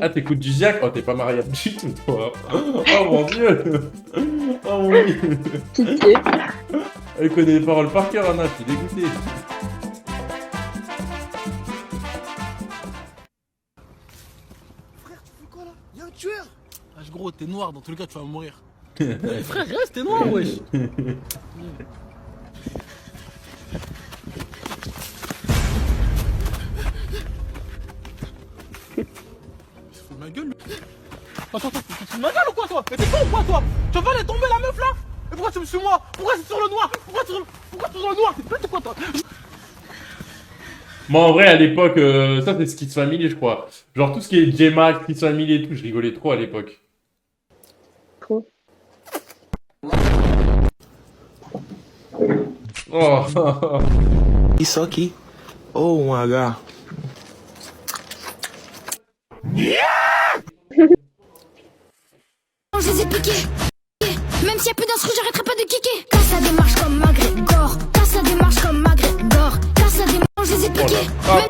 Ah, t'écoutes du Ziak? Oh, t'es pas mariable du tout, toi. Oh mon dieu. Oh mon dieu. Pitié. Elle connaît les paroles par cœur, Anna, je suis dégoûté. Frère, tu fais quoi là? Y'a un tueur! Wesh gros, t'es noir, dans tous les cas tu vas mourir. Frère, reste, t'es noir, wesh. Il se fout de ma gueule, lui. Attends, tu te fous de ma gueule ou quoi, toi? Mais t'es con ou quoi, toi? Tu vas aller tomber la meuf là? Mais pourquoi tu me suis moi? Pourquoi c'est sur le noir? Pourquoi tu es sur le noir? T'es bête ou quoi, toi? Moi, en vrai, à l'époque, ça c'est Skits Family, je crois. Genre tout ce qui est J-Max, Skits Family et tout, je rigolais trop à l'époque. Trop. Oh. Isaki? Oh my god. Je les ai piqués. Même s'il y a plus d'un screw, j'arrêterai pas de kicker. Quand ça démarche comme McGregor, quand ça démarche comme McGregor, quand ça démarche, je les ai Oh là. piqués. Ah.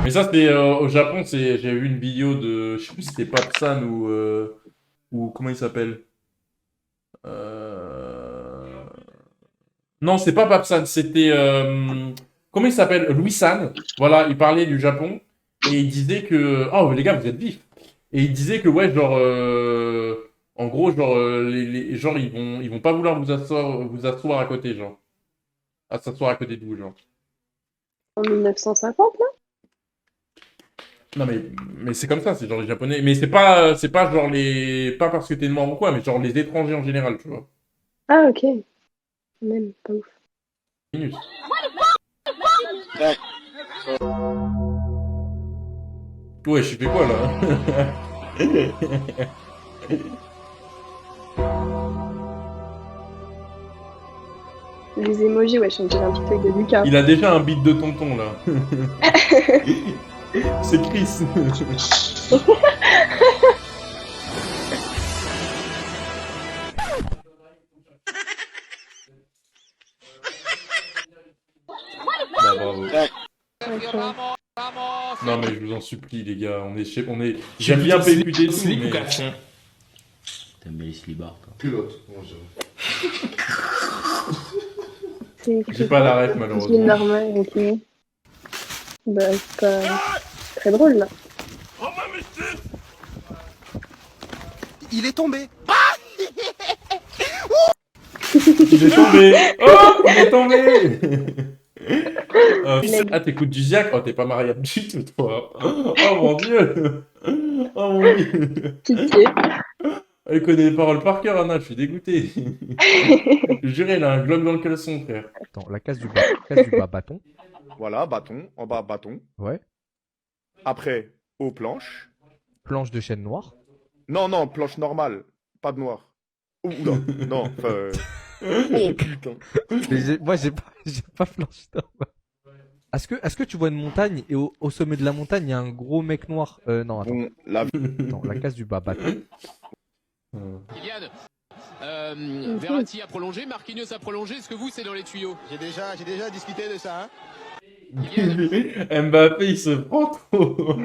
Mais ça, c'était au Japon, j'ai vu une vidéo de. Je sais plus si c'était Papsan ou comment il s'appelle. Euh... Non, c'est pas Papsan, c'était. Comment il s'appelle? Louis San. Voilà, il parlait du Japon et il disait que. Oh, les gars, vous êtes vifs. Et il disait que, ouais, genre. En gros, genre, genre, ils vont pas vouloir vous asseoir à côté, genre. À s'asseoir à côté de vous, genre. En 1950, là? Non mais c'est comme ça, c'est genre les Japonais. Mais c'est pas genre les pas parce que t'es noir ou quoi, mais genre les étrangers en général, tu vois. Ah, ok. Même, pas ouf. Minus. Ouais, je fais quoi là? Les emojis, ouais, on dirait un TikTok de Lucas. Il a déjà un beat de tonton là. C'est Chris. Bah bravo. Ok. Non mais je vous en supplie les gars, j'aime bien PQT et tout, mais T'aimes bien les slibards, toi. pilote. C'est écrit. J'ai pas la ref C'est malheureusement. normal, ok. Bah, c'est pas très drôle, là. Il est tombé! Il est tombé. Oh, il est tombé. Ah, t'écoutes du Ziak? Oh, t'es pas mariable du tout, toi. Oh mon dieu. Oh mon dieu. Pitié. Elle connaît les paroles par cœur, Anna, je suis dégoûté. Je te jure, elle a un globe dans le caleçon, frère. Attends, la case du bas, bâton. Voilà, bâton, en bas, bâton. Ouais. Après, aux planches. Planche de chaîne noire. Non, non, planche normale, pas de noir. Oula, non, enfin... Oh putain. Mais moi, j'ai pas planche normale. Est-ce que tu vois une montagne et au sommet de la montagne, il y a un gros mec noir? Non, attends. Bon, la... Attends, la case du bas, bâton. Kylian, Mhm. Verratti a prolongé, Marquinhos a prolongé. Est-ce que vous, c'est dans les tuyaux? J'ai déjà discuté de ça, hein? Mbappé, il se prend trop.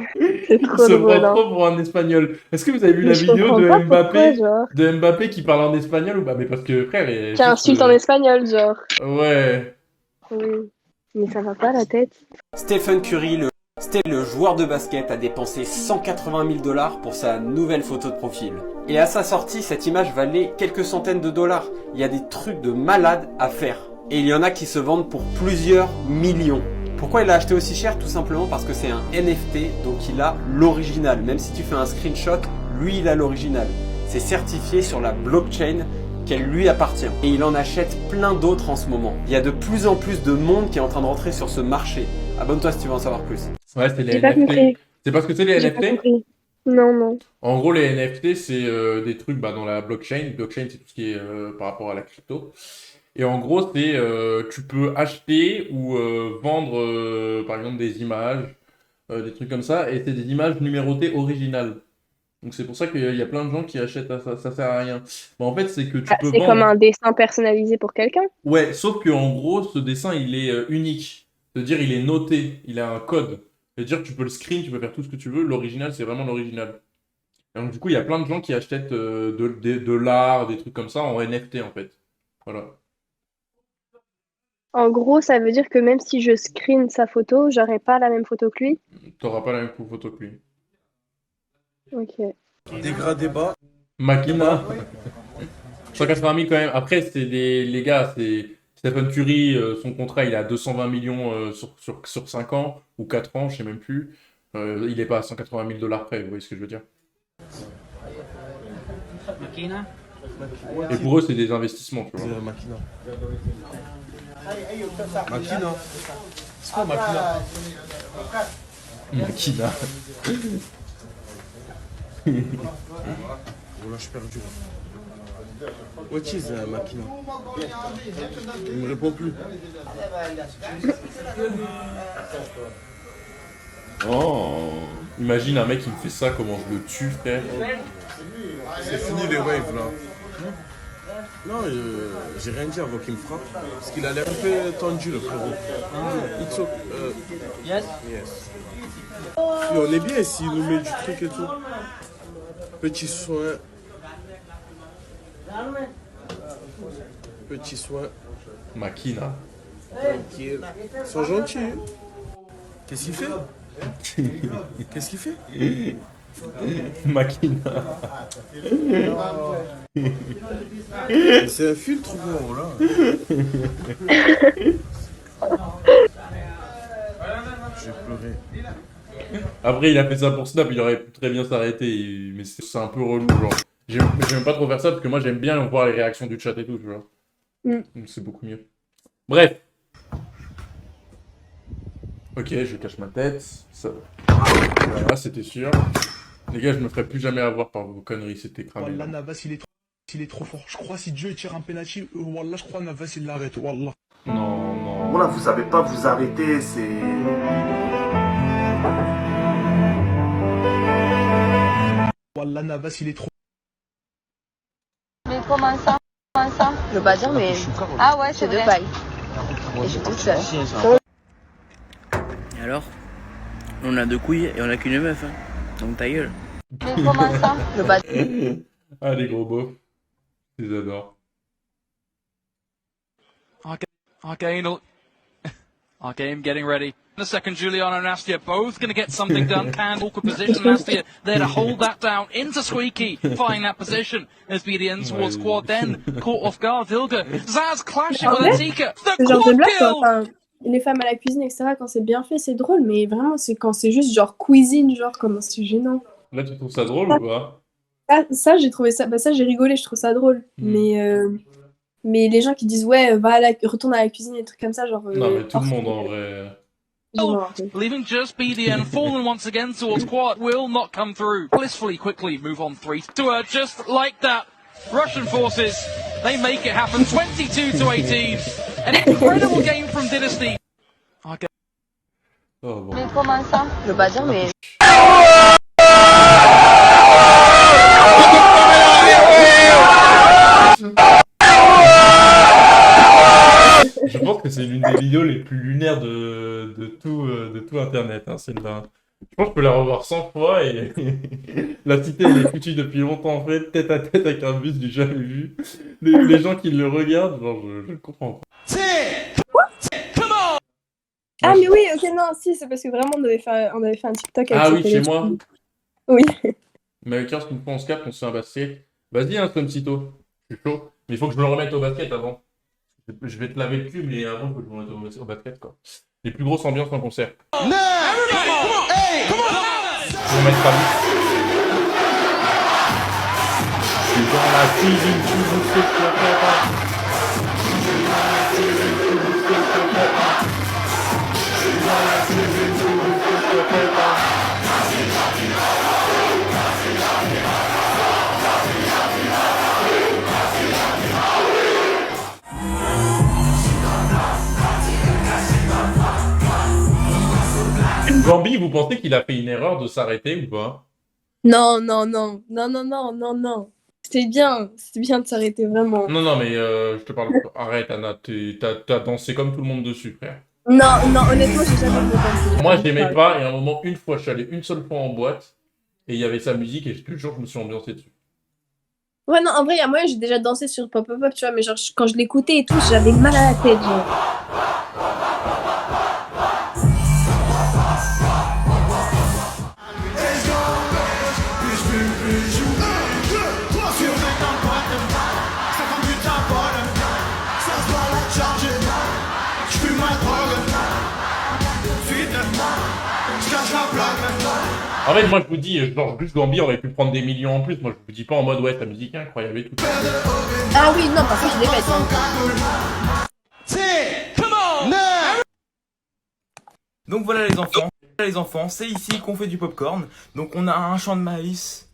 C'est Il trop se drôle, prend hein. trop pour un espagnol. Est-ce que vous avez vu Mais la je vidéo comprends de pas pourquoi, Mbappé, genre. qui parle en espagnol ou pas? Mais parce que frère, Qui insulte en espagnol, genre. Ouais. Oui. Mais ça va pas, la tête. Stephen Curry, le joueur de basket, a dépensé 180 000 $ pour sa nouvelle photo de profil. Et à sa sortie, cette image valait quelques centaines de dollars. Il y a des trucs de malades à faire. Et il y en a qui se vendent pour plusieurs millions. Pourquoi il l'a acheté aussi cher? Tout simplement parce que c'est un NFT, donc il a l'original. Même si tu fais un screenshot, lui il a l'original. C'est certifié sur la blockchain qu'elle lui appartient. Et il en achète plein d'autres en ce moment. Il y a de plus en plus de monde qui est en train de rentrer sur ce marché. Abonne-toi si tu veux en savoir plus. Ouais, c'est les J'ai pas NFT. compris. C'est parce que c'est les J'ai pas NFT? compris. Non, non. En gros, les NFT, c'est des trucs dans la blockchain. Blockchain, c'est tout ce qui est par rapport à la crypto. Et en gros, c'est tu peux acheter ou vendre, par exemple, des images, des trucs comme ça, et c'est des images numérotées originales. Donc c'est pour ça qu'il y a plein de gens qui achètent ça sert à rien. En fait, c'est que tu peux C'est comme vendre. un dessin personnalisé pour quelqu'un. Ouais, sauf que en gros, ce dessin, il est unique. C'est-à-dire, il est noté, il a un code. C'est-à-dire, tu peux le screen, tu peux faire tout ce que tu veux. L'original, c'est vraiment l'original. Et donc, du coup, il y a plein de gens qui achètent de l'art, des trucs comme ça en NFT, en fait. Voilà. En gros, ça veut dire que même si je screen sa photo, j'aurai pas la même photo que lui. T'auras pas la même photo que lui. Ok. Dégradé bas. Makina. 180 000 quand même. Après, c'est les gars, c'est Stephen Curry, son contrat, il est à 220 millions sur 5 ans ou 4 ans, je sais même plus. Il est pas à 180 000 $ près, vous voyez ce que je veux dire. Et pour eux, c'est des investissements, tu vois. Makina. Makina. C'est quoi Makina? Makina. Oh là, je suis perdu. What is Makina? Il me répond plus. Oh. Imagine un mec qui me fait ça, comment je le tue, frère. C'est fini les waves là. Non, j'ai rien dit avant qu'il me frappe. Parce qu'il a l'air un peu tendu le frérot. It's okay. Yes. Et on est bien s'il nous met du truc et tout. Petit soin. Petit soin. Makina. Tranquille. Ils sont gentils. Qu'est-ce qu'il fait? Qu'est-ce qu'il fait? Makina. C'est un filtre gros là. J'ai pleuré. Après, il a fait ça pour Snap, il aurait pu très bien s'arrêter, mais c'est un peu relou, genre. J'aime pas trop faire ça parce que moi j'aime bien voir les réactions du chat et tout, tu vois. Donc c'est beaucoup mieux. Bref. Ok, je cache ma tête. Ça... Voilà, c'était sûr. Les gars, je me ferai plus jamais avoir par vos conneries, c'était cramé. Wallah, Navas, il est trop fort. Je crois si Dieu tire un penalty, Wallah, je crois Navas, il l'arrête. Wallah. Non. Voilà, vous savez pas vous arrêter, c'est... Wallah, Navas, il est trop... Mais comment ça? Je veux pas dire, mais Ah ouais, c'est de vrai. paille. Et je suis toute seule. Et alors? On a deux couilles et on a qu'une meuf, hein. Donc ta gueule. Mais comment ça? Je veux pas Ah, les gros beaufs. Je les adore. Okay, I'm getting ready. In a second, Giuliano and Nastia both going to get something done. Can awkward position. Nastia there to hold that down into Squeaky. Find that position as BDN towards quad. Then caught off guard. Hilga. Zaz clashing with Atika. The ce genre de quad blague, kill! enfin, les femmes à la cuisine, etc., quand c'est bien fait, c'est drôle, mais vraiment, c'est quand c'est juste genre cuisine, genre, comment c'est gênant. Là, tu trouves ça drôle ou pas? Ça, j'ai trouvé ça, ça, j'ai rigolé, je trouve ça drôle. Mais les gens qui disent, ouais, retourne à la cuisine, et des trucs comme ça, genre. Non, mais tout le monde en vrai. Leaving just BDN, fallen once again towards quad, will not come through. Blissfully quickly move on 3 to her, just like that. Russian forces, they make it happen, 22-18. An incredible game from Dynasty. Okay. Oh, bon. Mais comment ça? Je veux pas dire, mais. Je pense que c'est l'une des vidéos les plus lunaires de tout Internet, hein, celle-là. Je pense que je peux la revoir 100 fois et la cité elle est foutue depuis longtemps en fait, tête à tête avec un bus que j'ai jamais vu. Les gens qui le regardent, genre je le comprends pas. Ah, mais oui, ok, non, si, c'est parce que vraiment, on avait fait un TikTok avec Ah oui, cette chez télé. moi. Oui. Mais avec 15 qu'on prend, on se capte, on se fait un basket. Vas-y, hein, Sito. Je suis chaud. Mais il faut que je me le remette au basket avant. Je vais te laver le cul, mais avant, il faut que je me remette au basket, quoi. Les plus grosses ambiances en concert. Je vais mettre ça vite. Je suis dans la cuisine, tu vous sais quoi faire. Gambi, vous pensez qu'il a fait une erreur de s'arrêter ou pas? Non, non, non, non, non, non, non, non. C'était bien de s'arrêter vraiment. Non, non, mais je te parle. Arrête, Anna, t'as dansé comme tout le monde dessus, frère. Non, non, honnêtement, j'ai jamais vu danser. Moi, j'aimais pas, et à un moment, une fois, je suis allé une seule fois en boîte, et il y avait sa musique, et toujours, je me suis ambiancé dessus. Ouais, non, en vrai, il y a moyen, j'ai déjà dansé sur Pop Up Up, tu vois, mais genre, quand je l'écoutais et tout, j'avais mal à la tête, genre. En fait, moi, je vous dis, genre, juste Gambi aurait pu prendre des millions en plus. Moi, je vous dis pas en mode, ouais, sa musique est incroyable et tout. Ah oui, non, par contre, je l'ai pas. Donc voilà les enfants, c'est ici qu'on fait du popcorn. Donc on a un champ de maïs.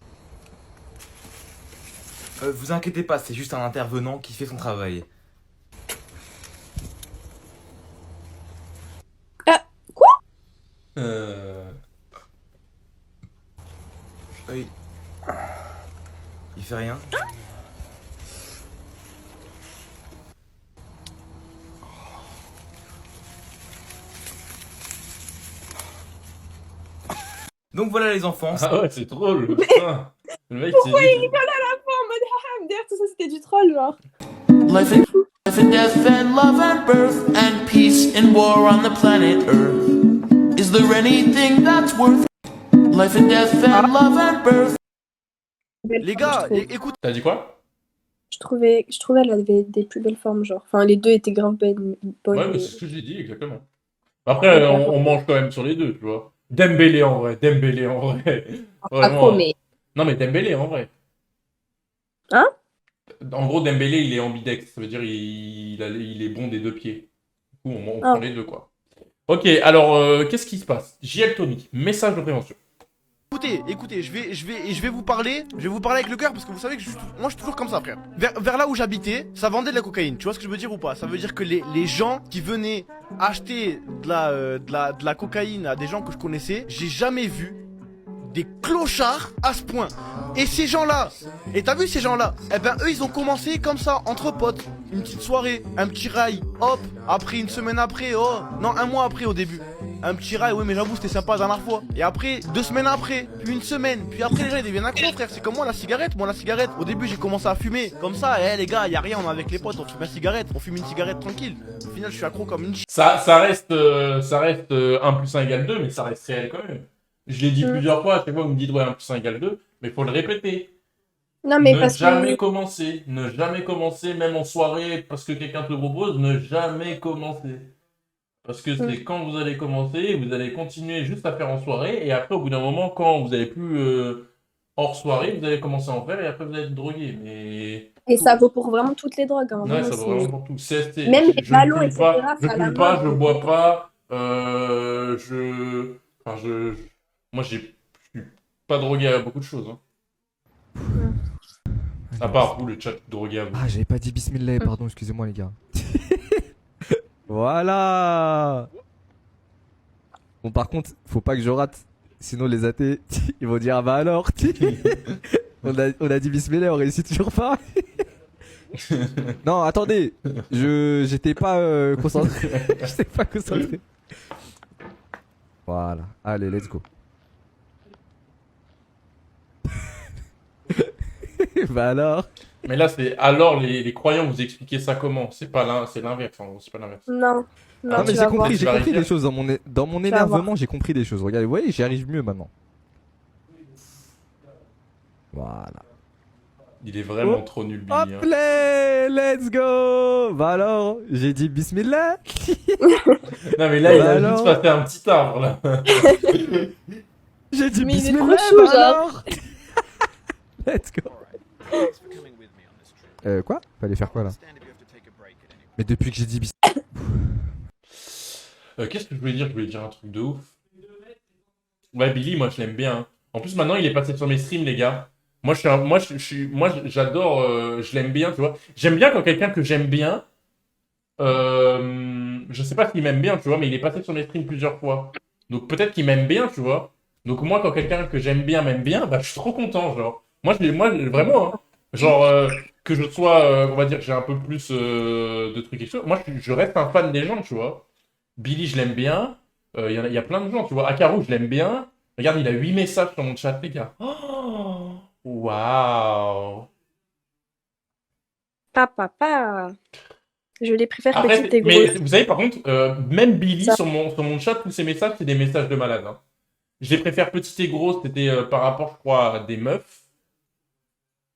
Vous inquiétez pas, c'est juste un intervenant qui fait son travail. Quoi? Oui. Il fait rien. Donc voilà les enfants. Ah ouais, c'est drôle, putain. Le mec, Pourquoi il rigole à la fin en mode haha, derrière tout ça c'était du troll, genre. Life and death and love and birth and peace and war on the planet Earth. Is there anything that's worth? Life and death and love and birth. Les gars, écoute. T'as dit quoi? Je trouvais elle avait des plus belles formes, genre. Enfin, les deux étaient grave bonnes. Ouais, mais c'est ce que j'ai dit, exactement. Après, on mange quand même sur les deux, tu vois. Dembélé en vrai, Dembélé en vrai. Vraiment. Mais... Non, mais Dembélé en vrai. Hein? En gros, Dembélé, il est ambidex. Ça veut dire il est bon des deux pieds. Du coup, on prend les deux, quoi. Ok, alors, qu'est-ce qui se passe? JL Tony, message de prévention. Écoutez, je vais vous parler avec le cœur parce que vous savez que moi je suis toujours comme ça, frère. Vers là où j'habitais, ça vendait de la cocaïne, tu vois ce que je veux dire ou pas? Ça veut dire que les gens qui venaient acheter de la cocaïne à des gens que je connaissais, j'ai jamais vu des clochards à ce point. Et ces gens-là, et t'as vu ces gens-là, eh ben eux ils ont commencé comme ça, entre potes, une petite soirée, un petit rail, hop, après une semaine après, oh, non un mois après au début. Un petit rail, oui mais j'avoue c'était sympa la dernière fois. Et après, 2 semaines après, puis une semaine, puis après les gens ils deviennent accros frère. C'est comme moi la cigarette, au début j'ai commencé à fumer. Comme ça, les gars, y a rien, on est avec les potes, on fume une cigarette tranquille. Au final je suis accro comme une ça reste 1 plus 1 égale 2, mais ça reste réel quand même. Je l'ai dit plusieurs fois, à chaque fois vous me dites ouais 1 plus 1 égale 2, mais faut le répéter. Non, mais ne jamais commencer, même en soirée, parce que quelqu'un te propose, ne jamais commencer. Parce que c'est quand vous allez commencer, vous allez continuer juste à faire en soirée, et après, au bout d'un moment, quand vous n'allez plus hors soirée, vous allez commencer à en faire, et après, vous allez être drogué. Mais... Et ça vaut pour vraiment toutes les drogues. Hein, ouais, ça vaut vraiment pour tout. Même les ballons, etc. Je fume pas, je bois pas, moi, je suis pas drogué à beaucoup de choses. Hein. À part vous, le chat drogué à vous. Ah, j'avais pas dit bismillah, pardon, excusez-moi les gars. Voilà. Bon, par contre, faut pas que je rate, sinon les athées, ils vont dire ah bah alors, on a dit bismillah, on réussit toujours pas. Non, attendez, j'étais pas concentré. J'étais pas concentré. Voilà, allez, let's go. Bah alors. Mais là, c'est alors les croyants vous expliquez ça comment? C'est pas c'est l'inverse, en gros, c'est pas l'inverse. Non. Non, mais j'ai compris des choses dans mon énervement, j'ai compris des choses. Regardez, vous voyez, j'y arrive mieux maintenant. Voilà. Il est vraiment trop nul, Billy. Hop là, let's go. Bah alors, j'ai dit bismillah. Non mais là, il a juste passé un petit arbre là. J'ai dit mais bismillah, il est trop chaud, bah alors. Let's go. Quoi? Fallait faire quoi là? Mais depuis que j'ai dit bismillah. Qu'est-ce que je voulais dire? Je voulais dire un truc de ouf. Ouais, Billy, moi je l'aime bien. Hein. En plus, maintenant il est passé sur mes streams, les gars. Moi, j'adore, je l'aime bien, tu vois. J'aime bien quand quelqu'un que j'aime bien, je sais pas s'il m'aime bien, tu vois, mais il est passé sur mes streams plusieurs fois. Donc peut-être qu'il m'aime bien, tu vois. Donc moi, quand quelqu'un que j'aime bien m'aime bien, bah, je suis trop content, genre. Moi vraiment, hein. Genre, que je sois, on va dire que j'ai un peu plus de trucs et tout. Moi, je reste un fan des gens, tu vois. Billy, je l'aime bien. Il y a plein de gens, tu vois. Akaru, je l'aime bien. Regarde, il a 8 messages sur mon chat, les gars. Oh, waouh. Papa. Je les préfère Après, petites et mais grosses. vous savez, par contre, même Billy, Ça. sur mon chat, tous ses messages, c'est des messages de malade, hein. Je les préfère petites et grosses, c'était par rapport, je crois, à des meufs.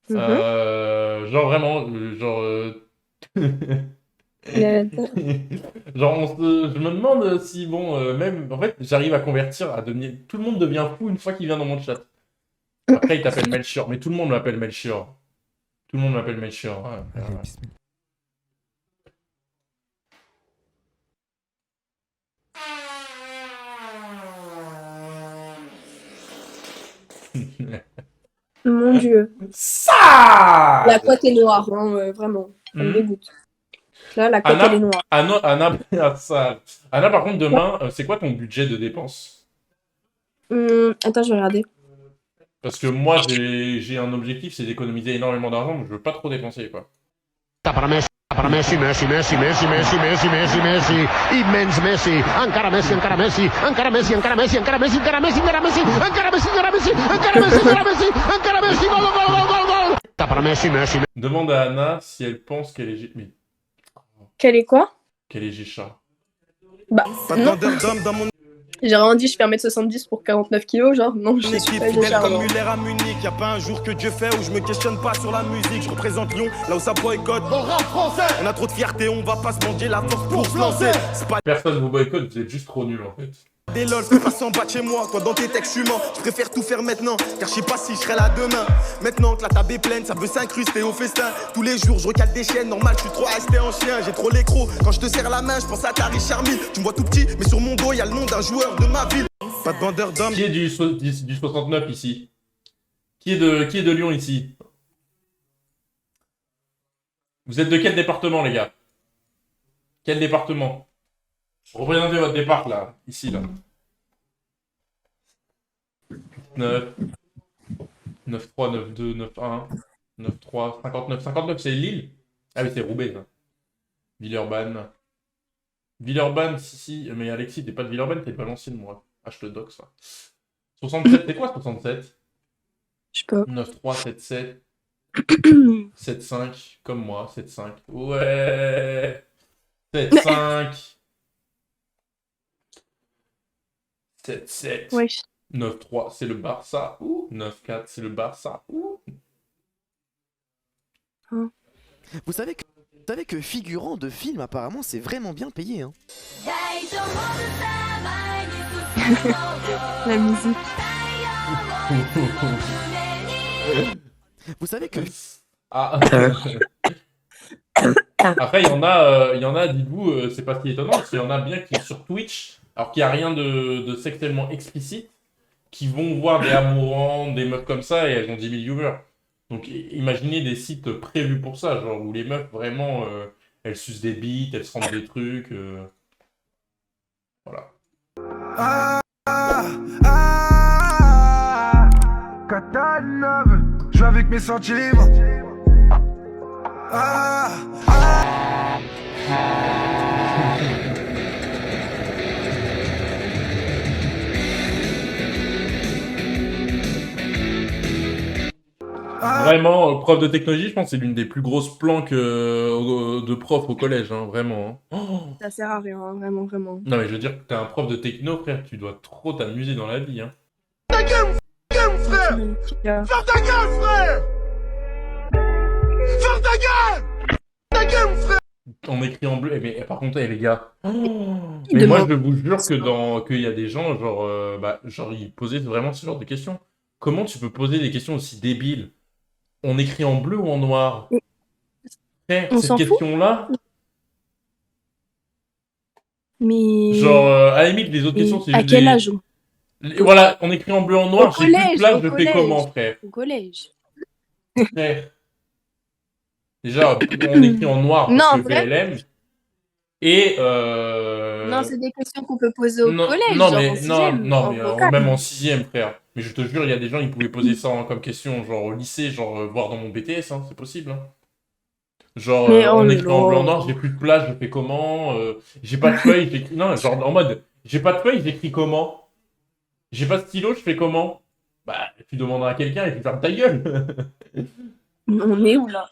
Genre vraiment, genre... genre, je me demande si, bon, même, en fait, j'arrive à convertir, à devenir... Tout le monde devient fou une fois qu'il vient dans mon chat. Après, il t'appelle Melchior, mais tout le monde m'appelle Melchior. Tout le monde m'appelle Melchior. Ouais, ouais. Mon Dieu. Ça La couette est noire, hein, vraiment. Ça me dégoûte. Là, la couette, elle est noire. Anna, par contre, demain, c'est quoi ton budget de dépenses? Attends, je vais regarder. Parce que moi, j'ai un objectif, c'est d'économiser énormément d'argent, mais je veux pas trop dépenser, quoi. Para Messi, Messi, Messi, Messi, Messi, Messi, Messi, Messi, immens Messi, encara Messi, encara Messi, encara Messi, encara Messi, encara Messi, encara Messi, encara Messi, encara Messi, encara Messi, encara Messi, encara Messi, encara Messi, gol, gol, gol, gol, gol. Para Messi, Messi. Demande à Anna si elle pense qu'elle est... Mais... Quelle est quoi? Qu'elle est Gécha. Bah, non. J'ai vraiment dit, je fais 1m70 pour 49 kilos, genre, non, je suis pas fidèle comme genre. Muller à Munich, y'a pas un jour que Dieu fait où je me questionne pas sur la musique. Je représente Lyon, là où ça boycotte. Bon rap français. On a trop de fierté, on va pas se mendier la force pour se lancer. C'est pas Personne vous boycotte, vous êtes juste trop nuls, en fait. des lol, fais pas s'en battre chez moi. Toi dans tes textes, je suis mort. Je préfère tout faire maintenant, car je sais pas si je serai là demain. Maintenant que la table est pleine, ça veut s'incruster au festin. Tous les jours, je recale des chaînes, normal, je suis trop resté en chien. J'ai trop l'écro, quand je te serre la main, je pense à Tari Charmy. Tu me vois tout petit, mais sur mon dos, y'a le nom d'un joueur de ma ville. Pas de bandeur d'homme. Qui est du 69 ici? Qui est de Lyon ici? Vous êtes de quel département, les gars? Quel département? Représentez votre départ, là. Ici, là. 9, 9-3, 9-2, 9-1, 9-3, 59. 59, c'est Lille? Ah oui, c'est Roubaix, ça. Villeurbanne. Villeurbanne, si, mais Alexis, t'es pas de Villeurbanne, t'es de Valenciennes, moi. Ah, je te dox, ça. 67, c'est quoi 67? Je sais pas. 9-3, 7-7. 7-5, comme moi, 7-5. Ouais. 7-5. 7-7. Ouais. 9-3, c'est le Barça. Ouh. 9-4, c'est le Barça. Ouh. Vous savez que figurant de film, apparemment, c'est vraiment bien payé. Hein. La musique. Vous savez que... Ah. Après, il y en a, dites-vous, c'est pas si étonnant, parce qu'il y en a bien qui sur Twitch, alors qu'il n'y a rien de sexuellement explicite, qui vont voir des amourants, des meufs comme ça, et elles ont 10 000 viewers. Donc imaginez des sites prévus pour ça, genre où les meufs vraiment, elles sucent des bites, elles se rendent des trucs. Voilà. Catalave, je vais avec mes sentiments. Vraiment, prof de technologie, je pense que c'est l'une des plus grosses planques de prof au collège, hein, vraiment. Hein. Oh. Ça sert à rien, hein, vraiment, vraiment. Non mais je veux dire que t'es un prof de techno, frère, tu dois trop t'amuser dans la vie, hein. Ta gueule, frère! Ferme ta gueule, frère! Ferme ta gueule! Ta gueule, frère! On écrit en bleu, mais par contre, les gars. Mais moi, je vous jure que qu'il y a des gens, genre, ils posaient vraiment ce genre de questions. Comment tu peux poser des questions aussi débiles? On écrit en bleu ou en noir? Frère, cette question-là. Mais. Genre, à la limite, les autres questions, c'est à juste. quel âge? Voilà, on écrit en bleu en noir, j'ai plus de place, je fais comment, frère? Au collège. Frère. Déjà, on écrit en noir parce que vrai... PLM. Et Non, c'est des questions qu'on peut poser au non, collège, non, genre mais, en sixième, non, en mais vocal. même en 6ème, frère. Mais je te jure, il y a des gens, ils pouvaient poser ça comme question, genre au lycée, genre voire dans mon BTS, hein, c'est possible. Hein. Genre, Mais oh on là écrit en blanc noir, là. j'ai plus de place, je fais comment j'ai pas de feuille, j'écris... Non, genre en mode, j'ai pas de feuille, j'écris comment j'ai pas de stylo, je fais comment? Bah, tu demanderas à quelqu'un et tu fermes ta gueule. On est où là?